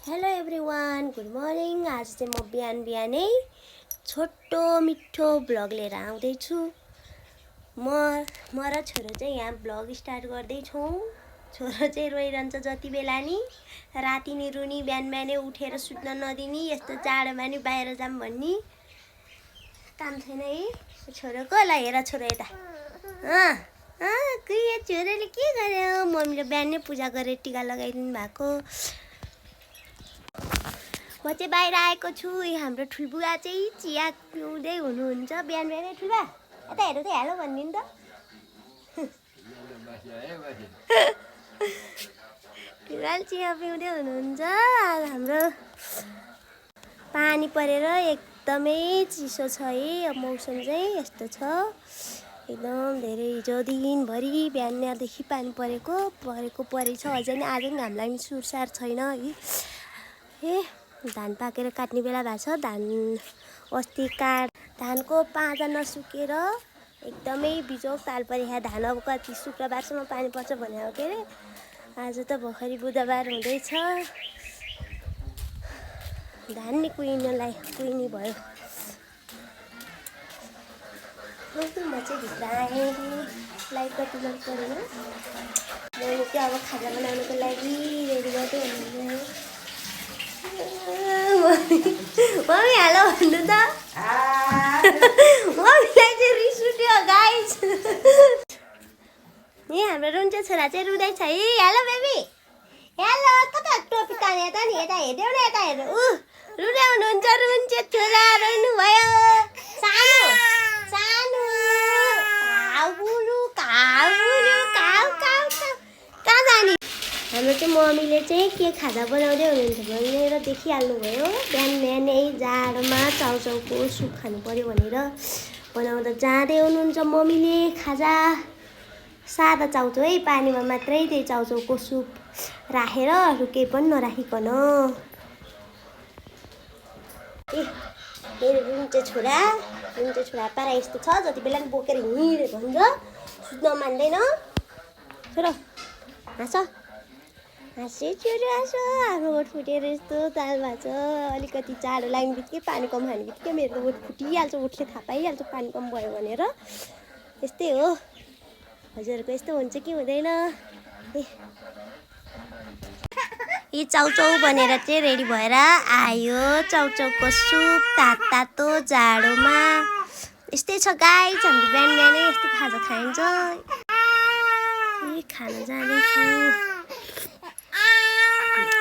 Hello everyone, good morning. आज चाहिँ म बिहानै छोटो मिठो ब्लग लिएर आउँदैछु। म र छोरो चाहिँ यहाँ ब्लग स्टार्ट गर्दैछौँ। छोरो चाहिँ रोइरहन्छ जति बेला नि, राति नि रुनी, बिहानै उठेर सुत्न नदिनी, यस्तो जाडोमा नि बाहिर जाम भन्नी। काम छैन है छोरोको। ल हेर छोरो यता, यो छोरोले के गर्यो? मम्मीले बिहानै पूजा गरेर टिका लगाइदिनु भएको। म चाहिँ बाहिर आएको छु। हाम्रो ठुलबुवा चाहिँ चिया पिउँदै हुनुहुन्छ बिहानै। ठुलबा यता हेर त, हेलो भनिदिनु त। ठुलाले चिया पिउँदै हुनुहुन्छ। हाम्रो पानी परेर एकदमै चिसो छ है। अब मौसम चाहिँ यस्तो छ, एकदम धेरै। हिजो दिनभरि बिहानदेखि पानी परेछ। अझै नि आज नि हामीलाई सुरसार छैन है। धान पाकेर काट्ने बेला भएको छ। धान अस्ति धानको पाँजा नसुकेर एकदमै बिजोग ताल परेको। धान अब कति शुक्रबारसम्म पानी पर्छ भने के अरे। आज त भर्खरै बुधबार हुँदैछ। धान नि कुहिनी भयो। म चाहिँ भित्र आएँ। लाइट कति मन परेन। मैले चाहिँ अब खाजा बनाउनुको लागि रेडी गर्दै हुनुहुन्छ। मम्मी हेलो भन्नु त। मम्मीलाई चाहिँ रिस उठ्यो गाइस। यहाँ हाम्रो रुन्चे छोरा चाहिँ रुँदैछ है। Hello baby, hello. कता टोपी ताने त नि, यता हेर्देऊ न, यता हेर्नु। रुँदै हुनुहुन्छ रुन्चे छोरा, रोइनु भयो। सानो सानो कहाँ जाने? हाम्रो चाहिँ मम्मीले चाहिँ के खाजा बनाउँदै हुनुहुन्छ भनेर देखिहाल्नुभयो। बिहानै जाडोमा चाउचाउको सुप खानु पर्यो भनेर बनाउँदा जाँदै हुनुहुन्छ मम्मीले खाजा। सादा चाउचाउ है, पानीमा मात्रै त्यही चाउचाउको सुप राखेर अरू केही पनि नराखिकन। मेरो रुन्चे छोरा पारा यस्तो छ। जति बेला पनि बोकेर हिँडे भन्छ, सुत्न मान्दैन। छोरो हाँस्यो छोरो, आफ्नो ओठ फुटेर यस्तो चाल भएको छ। अलिकति जाडो लाग्ने बित्तिकै पानी कम खाने बित्तिकै मेरो ओठ फुटिहाल्छ। ओठले थाहा पाइहाल्छ पानी कम भयो भनेर। यस्तै हो। हजुरहरूको यस्तो हुन्छ कि हुँदैन? यी चाउचाउ बनेर चाहिँ रेडी भएर आयो। चाउचाउको सुप तातो जाडोमा। यस्तै छ गाइस, हाम्रो बिहानै यस्तै खाजा खाइन्छ। खाना जाँदैछु।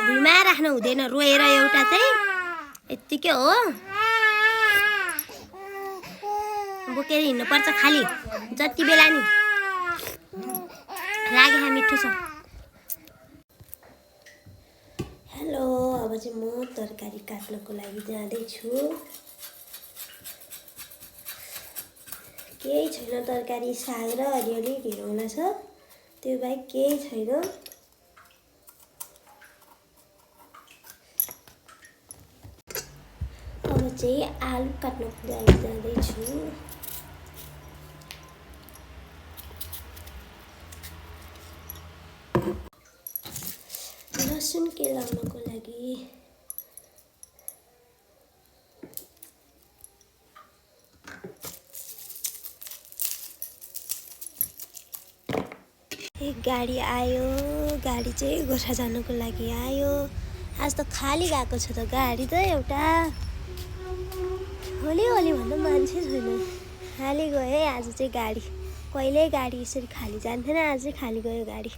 भुइँमा राख्नु हुँदैन, रोएर एउटा चाहिँ यत्तिकै हो। बोकेर हिँड्नुपर्छ खालि जति बेला नि। रागे मिठो छ। हेलो, अब चाहिँ म तरकारी काट्नको लागि जाँदैछु। केही छैन तरकारी, साग र अलिअलि घिरौला छ, त्यो बाहेक केही छैन। अब चाहिँ आलु काट्नको लागि जाँदैछु। लसुन केलाउनको लागि एक गाडी आयो। गाडी चाहिँ गोठा जानको लागि आयो। आज त खाली गएको छ त गाडी त। एउटा होली भन्दा मान्छे छैन, खाली गयो है आज चाहिँ गाडी। कहिल्यै गाडी यसरी खाली जान्थेन, आज चाहिँ खाली गयो गाडी।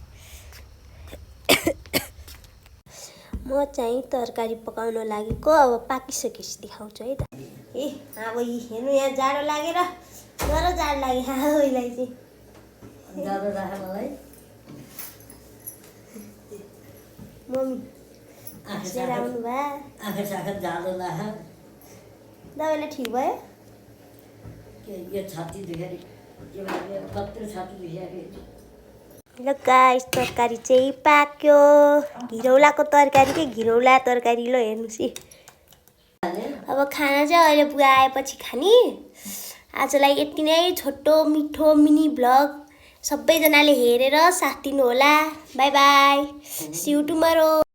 म चाहिँ तरकारी पकाउन लागेको। अब पाकिसकेपछि देखाउँछु है त। अब हेर्नु, यहाँ जाडो लागेर जाडो लाग्यो आफैलाई चाहिँ। जाडो लाग्यो मलाई। मम्मी हाँसेर आउनु भयो। जाडो लाग्यो। दबाईले ठिक भयो? यो छाती दुखेर छाती दुखेर। ल गाइस, तरकारी चाहिँ पाक्यो। घिरौलाको तरकारी के घिरौला तरकारी। ल हेर्नुहोस् है। अब खाना चाहिँ अहिले बुवा आएपछि खाने। आजलाई यति नै छोटो मिठो मिनी ब्लग। सबैजनाले हेरेर साथ दिनु होला। Bye bye, see you tomorrow.